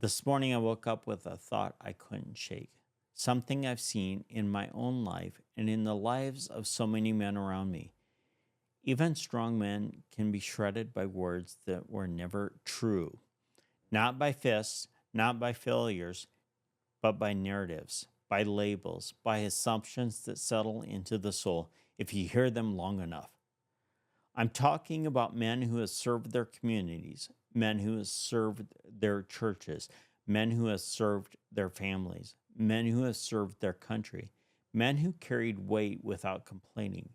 This morning, I woke up with a thought I couldn't shake. Something I've seen in my own life and in the lives of so many men around me. Even strong men can be shredded by words that were never true. Not by fists, not by failures, but by narratives, by labels, by assumptions that settle into the soul if you hear them long enough. I'm talking about men who have served their communities, men who have served their churches, men who have served their families, men who have served their country, men who carried weight without complaining,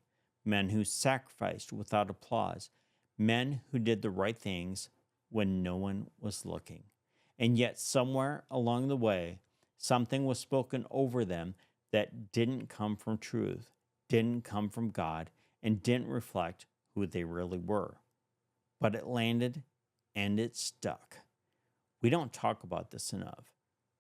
men who sacrificed without applause, men who did the right things when no one was looking. And yet, somewhere along the way, something was spoken over them that didn't come from truth, didn't come from God, and didn't reflect who they really were. But it landed and it stuck. We don't talk about this enough.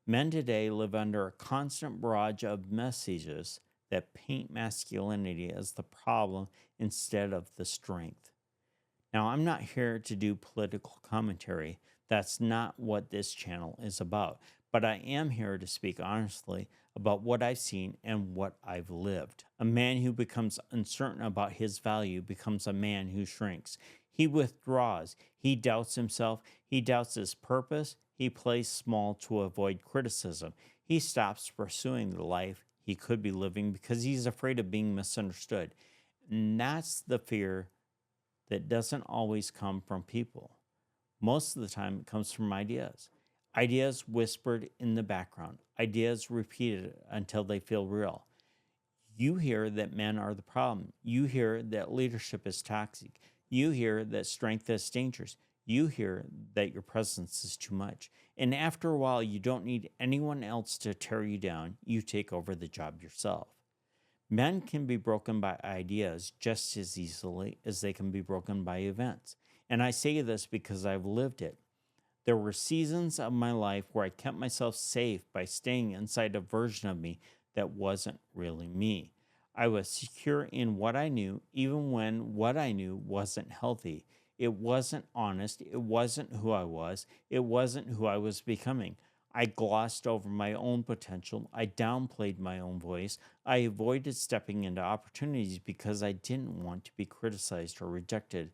Men today live under a constant barrage of messages that paint masculinity as the problem instead of the strength. Now, I'm not here to do political commentary. That's not what this channel is about. But I am here to speak honestly about what I've seen and what I've lived. A man who becomes uncertain about his value becomes a man who shrinks. He withdraws. He doubts himself. He doubts his purpose. He plays small to avoid criticism. He stops pursuing the life he could be living because he's afraid of being misunderstood. And that's the fear that doesn't always come from people. Most of the time, it comes from ideas. Ideas whispered in the background, ideas repeated until they feel real. You hear that men are the problem. You hear that leadership is toxic. You hear that strength is dangerous. You hear that your presence is too much. And after a while, you don't need anyone else to tear you down. You take over the job yourself. Men can be broken by ideas just as easily as they can be broken by events. And I say this because I've lived it. There were seasons of my life where I kept myself safe by staying inside a version of me that wasn't really me. I was secure in what I knew, even when what I knew wasn't healthy. It wasn't honest. It wasn't who I was. It wasn't who I was becoming. I glossed over my own potential. I downplayed my own voice. I avoided stepping into opportunities because I didn't want to be criticized or rejected.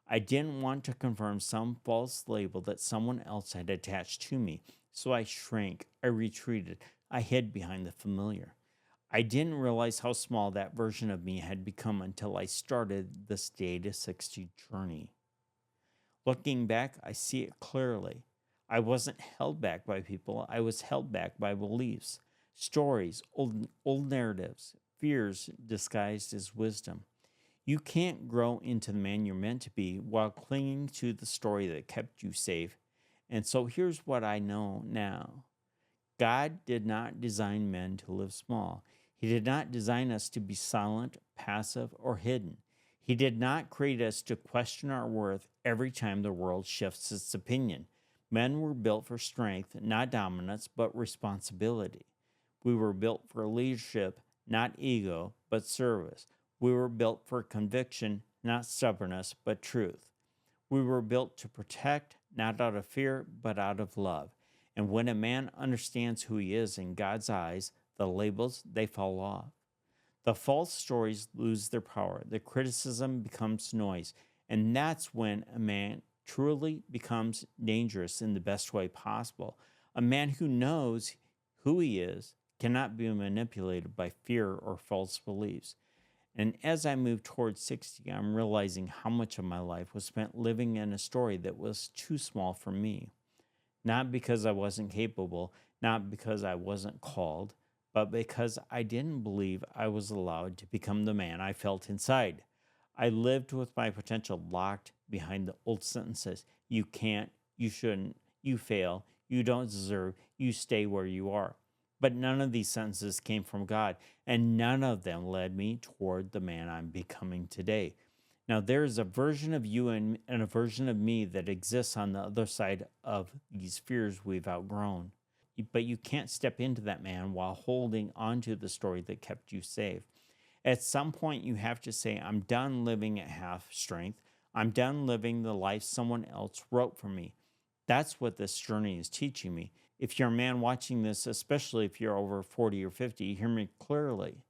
I didn't want to confirm some false label that someone else had attached to me. So I shrank. I retreated. I hid behind the familiar. I didn't realize how small that version of me had become until I started this Day to 60 journey. Looking back, I see it clearly. I wasn't held back by people, I was held back by beliefs, stories, old narratives, fears disguised as wisdom. You can't grow into the man you're meant to be while clinging to the story that kept you safe. And so here's what I know now: God did not design men to live small. He did not design us to be silent, passive, or hidden. He did not create us to question our worth every time the world shifts its opinion. Men were built for strength, not dominance, but responsibility. We were built for leadership, not ego, but service. We were built for conviction, not stubbornness, but truth. We were built to protect, not out of fear, but out of love. And when a man understands who he is in God's eyes, the labels, they fall off. The false stories lose their power. The criticism becomes noise. And that's when a man truly becomes dangerous in the best way possible. A man who knows who he is cannot be manipulated by fear or false beliefs. And as I move towards 60, I'm realizing how much of my life was spent living in a story that was too small for me. Not because I wasn't capable, not because I wasn't called, but because I didn't believe I was allowed to become the man I felt inside. I lived with my potential locked behind the old sentences: you can't, you shouldn't, you fail, you don't deserve, you stay where you are. But none of these sentences came from God, and none of them led me toward the man I'm becoming today. Now, there is a version of you and a version of me that exists on the other side of these fears we've outgrown. But you can't step into that man while holding onto the story that kept you safe. At some point, you have to say, I'm done living at half strength. I'm done living the life someone else wrote for me. That's what this journey is teaching me. If you're a man watching this, especially if you're over 40 or 50, hear me clearly.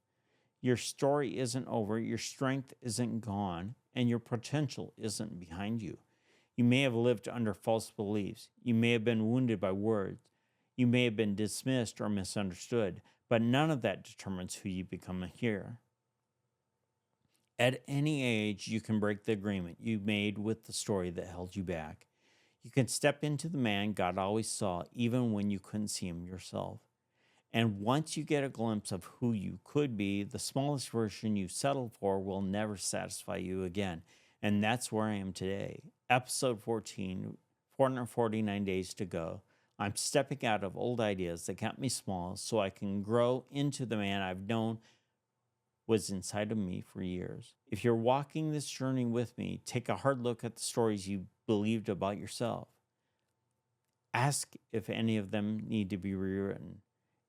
Your story isn't over, your strength isn't gone, and your potential isn't behind you. You may have lived under false beliefs. You may have been wounded by words. You may have been dismissed or misunderstood, but none of that determines who you become here. At any age, you can break the agreement you made with the story that held you back. You can step into the man God always saw, even when you couldn't see him yourself. And once you get a glimpse of who you could be, the smallest version you settled for will never satisfy you again. And that's where I am today. Episode 14, 449 days to go. I'm stepping out of old ideas that kept me small so I can grow into the man I've known was inside of me for years. If you're walking this journey with me, take a hard look at the stories you believed about yourself. Ask if any of them need to be rewritten.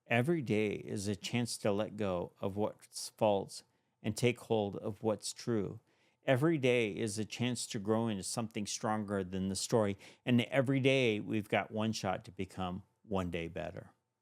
Every day is a chance to let go of what's false and take hold of what's true. Every day is a chance to grow into something stronger than the story. And every day we've got one shot to become one day better.